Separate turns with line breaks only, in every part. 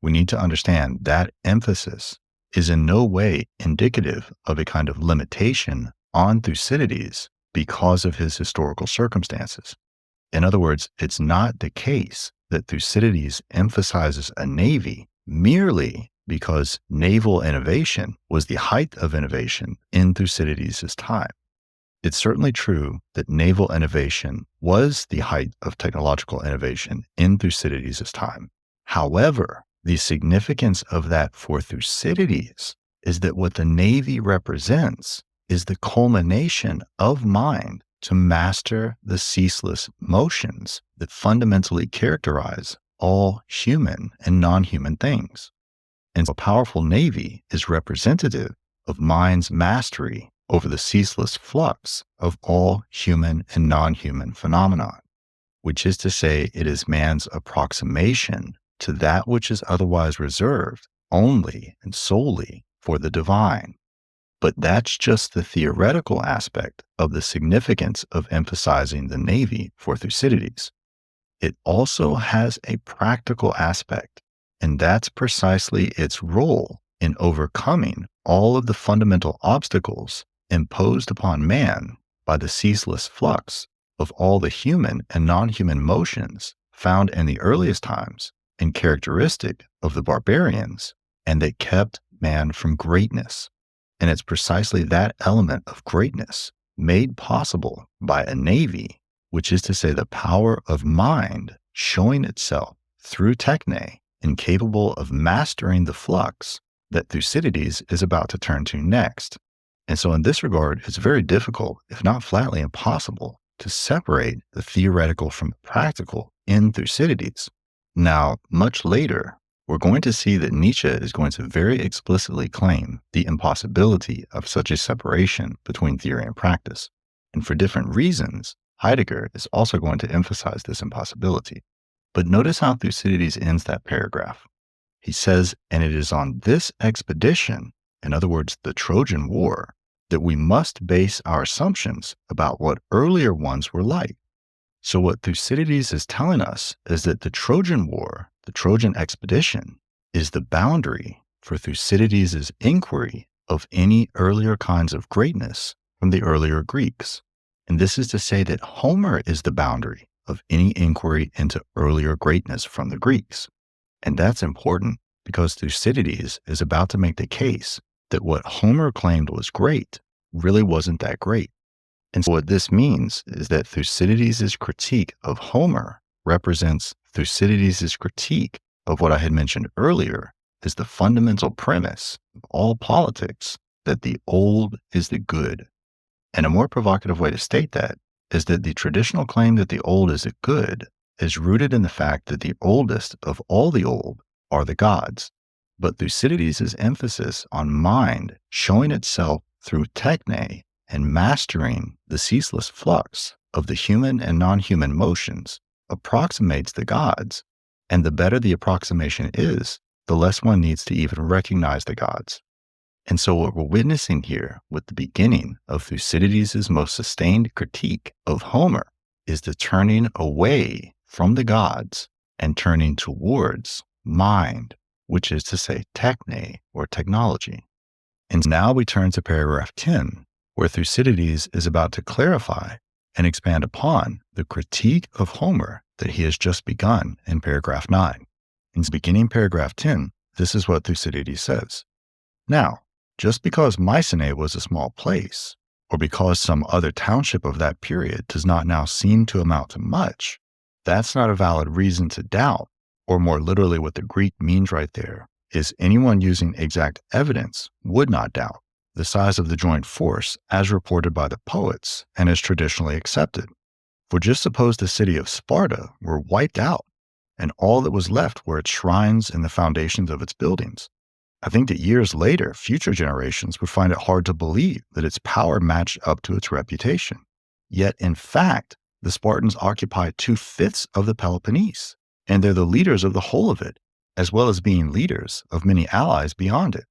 we need to understand that emphasis is in no way indicative of a kind of limitation on Thucydides because of his historical circumstances. In other words, it's not the case that Thucydides emphasizes a navy merely because naval innovation was the height of innovation in Thucydides' time. It's certainly true that naval innovation was the height of technological innovation in Thucydides' time. However, the significance of that for Thucydides is that what the navy represents is the culmination of mind to master the ceaseless motions that fundamentally characterize all human and non-human things. And so a powerful navy is representative of mind's mastery over the ceaseless flux of all human and non-human phenomena, which is to say, it is man's approximation to that which is otherwise reserved only and solely for the divine. But that's just the theoretical aspect of the significance of emphasizing the navy for Thucydides. It also has a practical aspect, and that's precisely its role in overcoming all of the fundamental obstacles imposed upon man by the ceaseless flux of all the human and non-human motions found in the earliest times and characteristic of the barbarians, and that kept man from greatness. And it's precisely that element of greatness made possible by a navy, which is to say the power of mind showing itself through techne and capable of mastering the flux that Thucydides is about to turn to next. And so in this regard, it's very difficult, if not flatly impossible, to separate the theoretical from the practical in Thucydides. Now, much later, we're going to see that Nietzsche is going to very explicitly claim the impossibility of such a separation between theory and practice. And for different reasons, Heidegger is also going to emphasize this impossibility. But notice how Thucydides ends that paragraph. He says, and it is on this expedition, in other words, the Trojan War, that we must base our assumptions about what earlier ones were like. So what Thucydides is telling us is that the Trojan War, the Trojan expedition, is the boundary for Thucydides' inquiry of any earlier kinds of greatness from the earlier Greeks. And this is to say that Homer is the boundary of any inquiry into earlier greatness from the Greeks. And that's important because Thucydides is about to make the case that what Homer claimed was great really wasn't that great. And so what this means is that Thucydides' critique of Homer represents Thucydides' critique of what I had mentioned earlier as the fundamental premise of all politics, that the old is the good. And a more provocative way to state that is that the traditional claim that the old is the good is rooted in the fact that the oldest of all the old are the gods. But Thucydides' emphasis on mind showing itself through techne and mastering the ceaseless flux of the human and non-human motions approximates the gods. And the better the approximation is, the less one needs to even recognize the gods. And so what we're witnessing here with the beginning of Thucydides' most sustained critique of Homer is the turning away from the gods and turning towards mind, which is to say techne or technology. And now we turn to paragraph 10, where Thucydides is about to clarify and expand upon the critique of Homer that he has just begun in paragraph 9. In beginning paragraph 10, this is what Thucydides says. Now, just because Mycenae was a small place, or because some other township of that period does not now seem to amount to much, that's not a valid reason to doubt, or more literally what the Greek means right there is anyone using exact evidence would not doubt the size of the joint force as reported by the poets and as traditionally accepted. For just suppose the city of Sparta were wiped out and all that was left were its shrines and the foundations of its buildings. I think that years later, future generations would find it hard to believe that its power matched up to its reputation. Yet, in fact, the Spartans occupy 2/5 of the Peloponnese, and they're the leaders of the whole of it, as well as being leaders of many allies beyond it.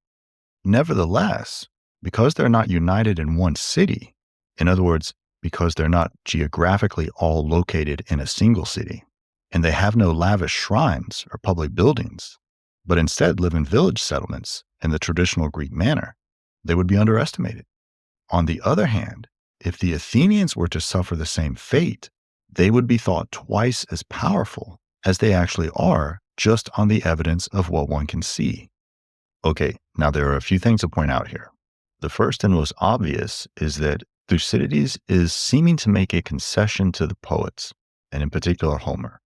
Nevertheless, because they're not united in one city, in other words, because they're not geographically all located in a single city, and they have no lavish shrines or public buildings, but instead live in village settlements in the traditional Greek manner, they would be underestimated. On the other hand, if the Athenians were to suffer the same fate, they would be thought twice as powerful as they actually are just on the evidence of what one can see. Okay, now there are a few things to point out here. The first and most obvious is that Thucydides is seeming to make a concession to the poets, and in particular Homer.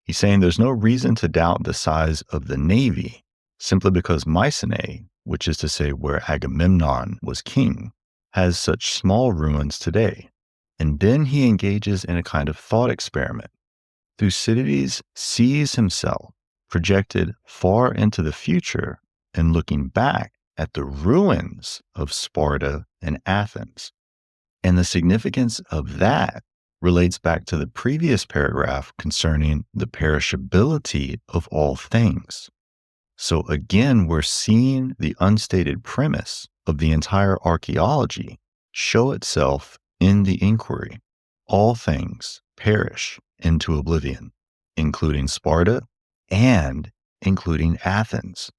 He's saying there's no reason to doubt the size of the navy simply because Mycenae, which is to say where Agamemnon was king, has such small ruins today. And then he engages in a kind of thought experiment. Thucydides sees himself projected far into the future and looking back at the ruins of Sparta and Athens. And the significance of that relates back to the previous paragraph concerning the perishability of all things. So again, we're seeing the unstated premise of the entire archaeology show itself in the inquiry. All things perish into oblivion, including Sparta and including Athens.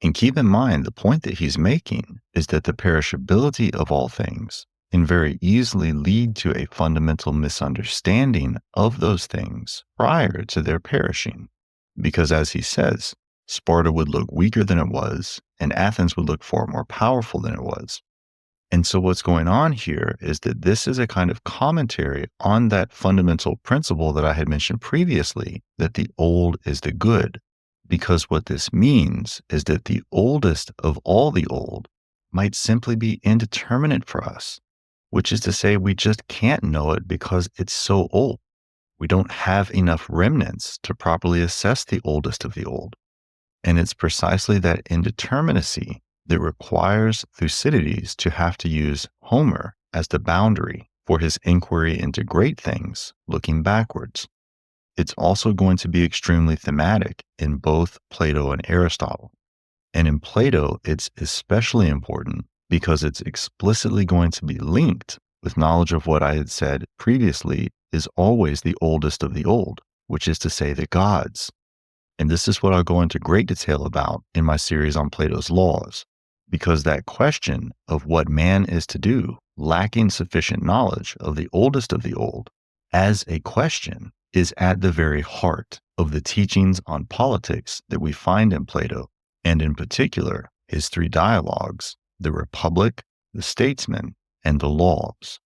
And keep in mind, the point that he's making is that the perishability of all things can very easily lead to a fundamental misunderstanding of those things prior to their perishing. Because as he says, Sparta would look weaker than it was, and Athens would look far more powerful than it was. And so what's going on here is that this is a kind of commentary on that fundamental principle that I had mentioned previously, that the old is the good. Because what this means is that the oldest of all the old might simply be indeterminate for us, which is to say we just can't know it because it's so old. We don't have enough remnants to properly assess the oldest of the old. And it's precisely that indeterminacy that requires Thucydides to have to use Homer as the boundary for his inquiry into great things, looking backwards. It's also going to be extremely thematic in both Plato and Aristotle. And in Plato, it's especially important because it's explicitly going to be linked with knowledge of what I had said previously is always the oldest of the old, which is to say the gods. And this is what I'll go into great detail about in my series on Plato's laws, because that question of what man is to do, lacking sufficient knowledge of the oldest of the old, as a question, is at the very heart of the teachings on politics that we find in Plato, and in particular, his three dialogues, the Republic, the Statesman, and the Laws.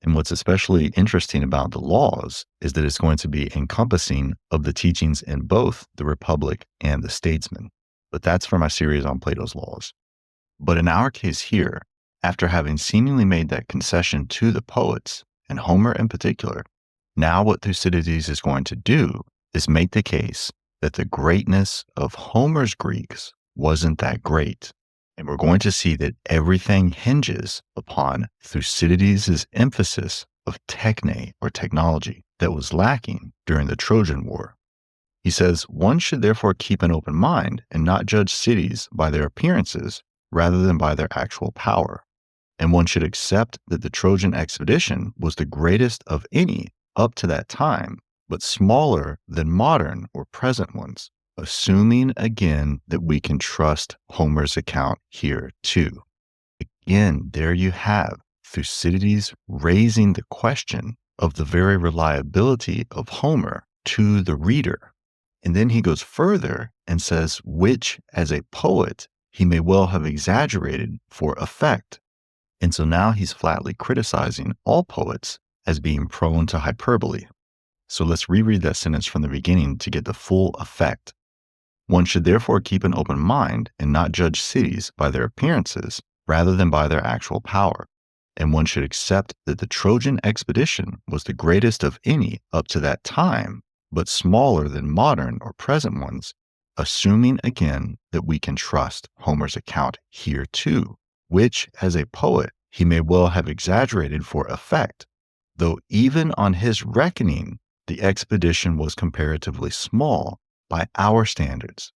And what's especially interesting about the Laws is that it's going to be encompassing of the teachings in both the Republic and the Statesman. But that's for my series on Plato's Laws. But in our case here, after having seemingly made that concession to the poets, and Homer in particular, now what Thucydides is going to do is make the case that the greatness of Homer's Greeks wasn't that great. And we're going to see that everything hinges upon Thucydides' emphasis of techne, or technology, that was lacking during the Trojan War. He says, one should therefore keep an open mind and not judge cities by their appearances rather than by their actual power. And one should accept that the Trojan expedition was the greatest of any up to that time, but smaller than modern or present ones, assuming again that we can trust Homer's account here too. Again, there you have Thucydides raising the question of the very reliability of Homer to the reader. And then he goes further and says, which as a poet, he may well have exaggerated for effect. And so now he's flatly criticizing all poets as being prone to hyperbole. So let's reread that sentence from the beginning to get the full effect. One should therefore keep an open mind and not judge cities by their appearances rather than by their actual power. And one should accept that the Trojan expedition was the greatest of any up to that time, but smaller than modern or present ones, assuming again that we can trust Homer's account here too, which as a poet he may well have exaggerated for effect, though even on his reckoning, the expedition was comparatively small by our standards.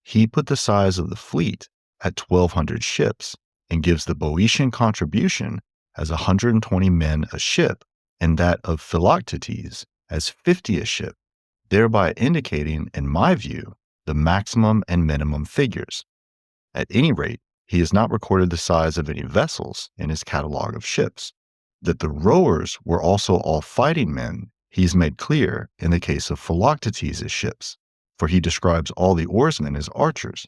He put the size of the fleet at 1,200 ships and gives the Boeotian contribution as 120 men a ship and that of Philoctetes as 50 a ship, thereby indicating, in my view, the maximum and minimum figures. At any rate, he has not recorded the size of any vessels in his catalog of ships. That the rowers were also all fighting men, he's made clear in the case of Philoctetes' ships, for he describes all the oarsmen as archers.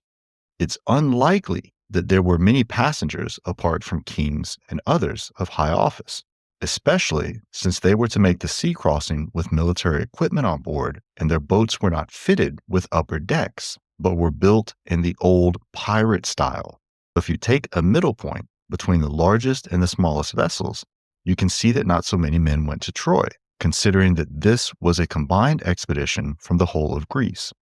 It's unlikely that there were many passengers apart from kings and others of high office, especially since they were to make the sea crossing with military equipment on board, and their boats were not fitted with upper decks, but were built in the old pirate style. If you take a middle point between the largest and the smallest vessels, you can see that not so many men went to Troy, considering that this was a combined expedition from the whole of Greece.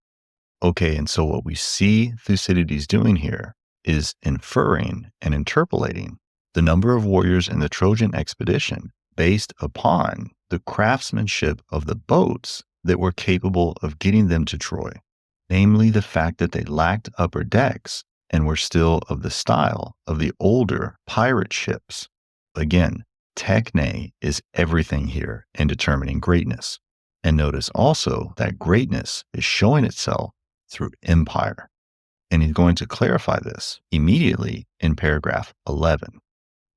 Okay, and so what we see Thucydides doing here is inferring and interpolating the number of warriors in the Trojan expedition based upon the craftsmanship of the boats that were capable of getting them to Troy, namely the fact that they lacked upper decks and were still of the style of the older pirate ships. Again, techne is everything here in determining greatness. And notice also that greatness is showing itself through empire. And he's going to clarify this immediately in paragraph 11.